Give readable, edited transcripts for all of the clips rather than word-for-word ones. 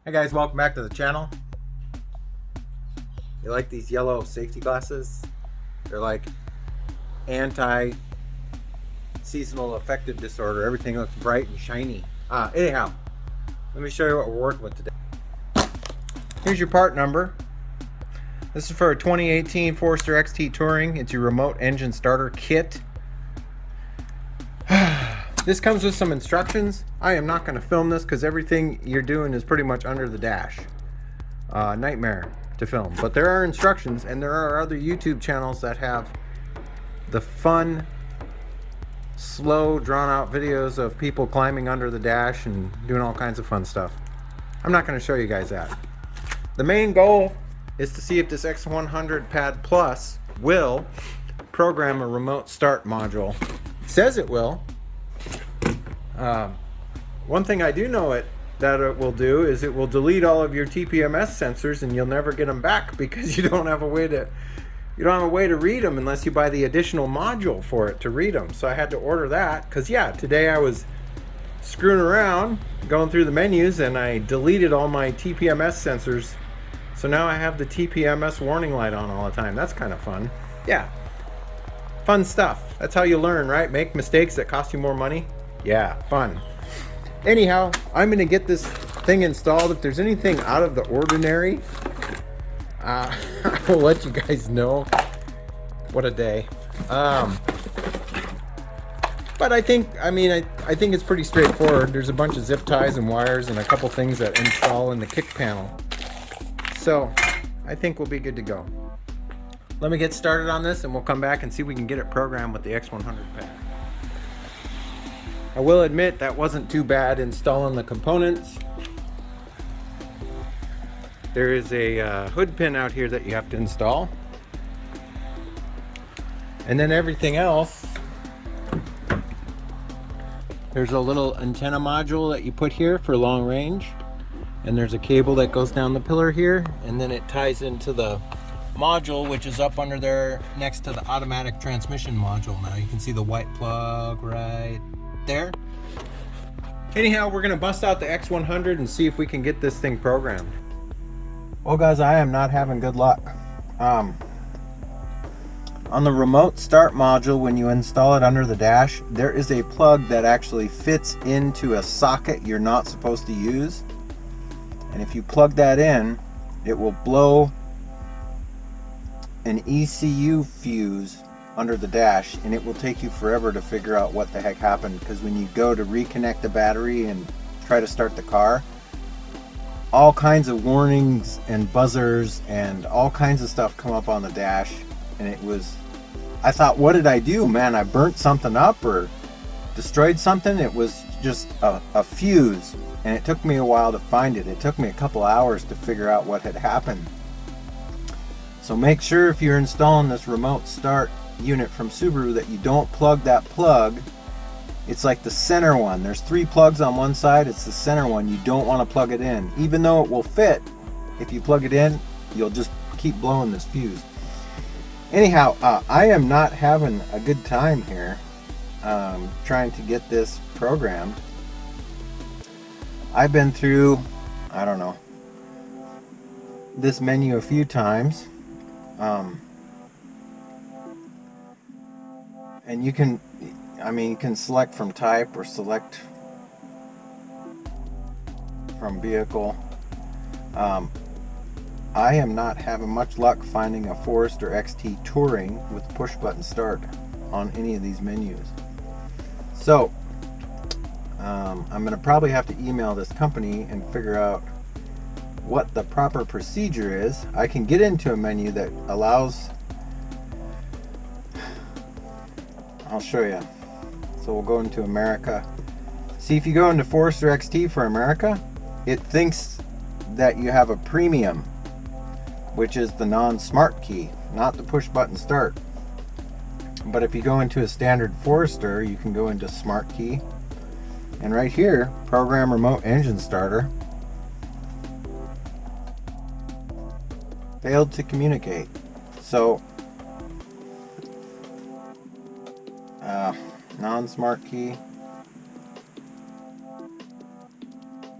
Hey guys, welcome back to the channel. You like these yellow safety glasses? They're like anti-seasonal affective disorder. Everything looks bright and shiny. Anyhow, let me show you what we're working with today. Here's your part number. This is for a 2018 Forester XT Touring. It's your remote engine starter kit. This comes with some instructions. I am not going to film this because everything you're doing is pretty much under the dash. Nightmare to film. But there are instructions, and there are other YouTube channels that have the fun, slow, drawn-out videos of people climbing under the dash and doing all kinds of fun stuff. I'm not going to show you guys that. The main goal is to see if this X100 Pad Plus will program a remote start module. It says it will. One thing I do know that it will do is it will delete all of your TPMS sensors, and you'll never get them back because you don't have a way to read them unless you buy the additional module for it to read them. So I had to order that because today I was screwing around going through the menus and I deleted all my TPMS sensors. So now I have the TPMS warning light on all the time. That's kind of fun. Yeah, fun stuff. That's how you learn, right? Make mistakes that cost you more money. Yeah, fun. Anyhow, I'm going to get this thing installed. If there's anything out of the ordinary, I will let you guys know. What a day. But I think it's pretty straightforward. There's a bunch of zip ties and wires and a couple things that install in the kick panel. So I think we'll be good to go. Let me get started on this and we'll come back and see if we can get it programmed with the X100 pad. I will admit that wasn't too bad installing the components. There is a hood pin out here that you have to install. And then everything else, there's a little antenna module that you put here for long range. And there's a cable that goes down the pillar here. And then it ties into the module, which is up under there next to the automatic transmission module. Now you can see the white plug right there. Anyhow, we're gonna bust out the X100 and see if we can get this thing programmed. Well guys, I am not having good luck. On the remote start module, when you install it under the dash, there is a plug that actually fits into a socket you're not supposed to use. And if you plug that in, it will blow an ECU fuse under the dash, and it will take you forever to figure out what the heck happened, because when you go to reconnect the battery and try to start the car, all kinds of warnings and buzzers and all kinds of stuff come up on the dash. And I thought, what did I do, man? I burnt something up or destroyed something. It was just a fuse, and it took me a while to find it. It took me a couple hours to figure out what had happened. So make sure if you're installing this remote start unit from Subaru that you don't plug that plug. It's like the center one. There's 3 plugs on one side. It's the center one. You don't want to plug it in. Even though it will fit, if you plug it in, you'll just keep blowing this fuse. Anyhow, I am not having a good time here trying to get this programmed. I've been through, I don't know, this menu a few times. And you can select from type or select from vehicle. I am not having much luck finding a Forester XT Touring with push button start on any of these menus. So I'm going to probably have to email this company and figure out what the proper procedure is. I can get into a menu that allows, I'll show you. So we'll go into America. See, if you go into Forester XT for America, it thinks that you have a premium, which is the non-smart key, not the push button start. But if you go into a standard Forester, you can go into smart key, and right here, program remote engine starter. Failed to communicate. So non-smart key,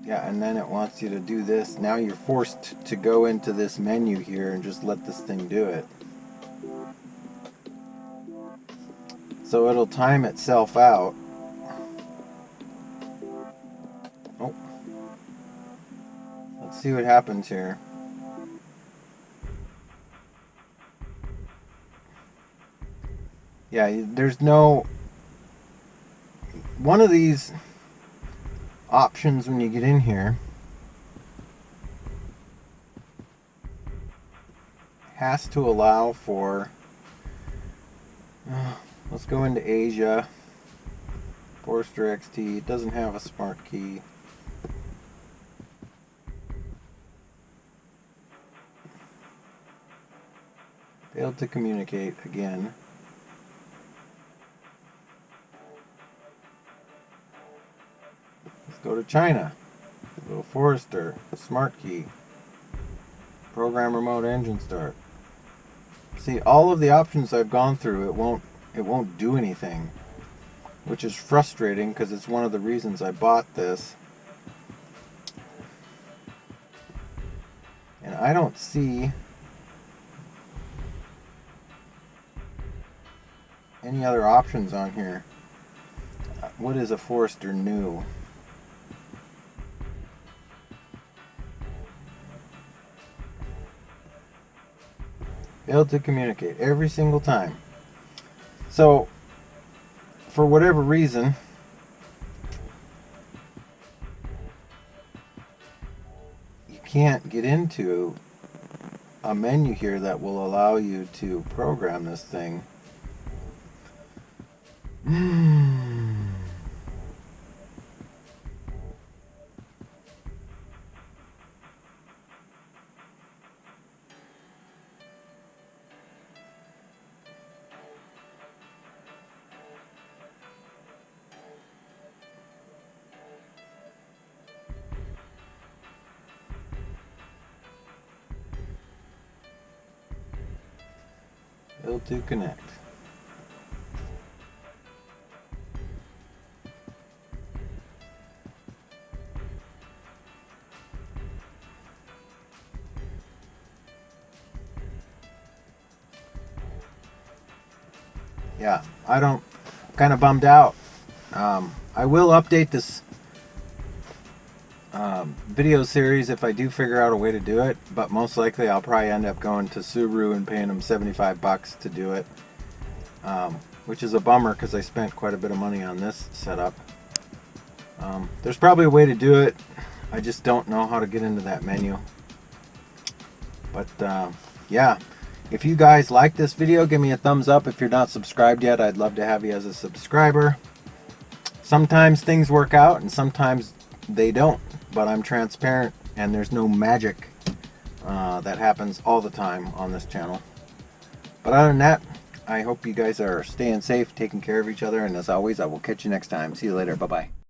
Yeah, and then it wants you to do this. Now you're forced to go into this menu here and just let this thing do it. So it'll time itself out. Oh. Let's see what happens here. Yeah, there's no... One of these options when you get in here has to allow for... let's go into Asia. Forester XT. It doesn't have a smart key. Failed to communicate again. Let's go to China. Go Forester. Smart key. Program remote engine start. See, all of the options I've gone through, it won't do anything, which is frustrating because it's one of the reasons I bought this. And I don't see any other options on here. What is a Forester new? Failed to communicate every single time. So, for whatever reason, you can't get into a menu here that will allow you to program this thing. Failed to connect. Yeah, I'm kind of bummed out. I will update this video series if I do figure out a way to do it, but most likely I'll probably end up going to Subaru and paying them $75 to do it, which is a bummer because I spent quite a bit of money on this setup. There's probably a way to do it. I just don't know how to get into that menu. But yeah, if you guys like this video, give me a thumbs up. If you're not subscribed yet, I'd love to have you as a subscriber. Sometimes things work out and sometimes they don't, but I'm transparent and there's no magic that happens all the time on this channel. But other than that, I hope you guys are staying safe, taking care of each other, and as always, I will catch you next time. See you later. Bye-bye.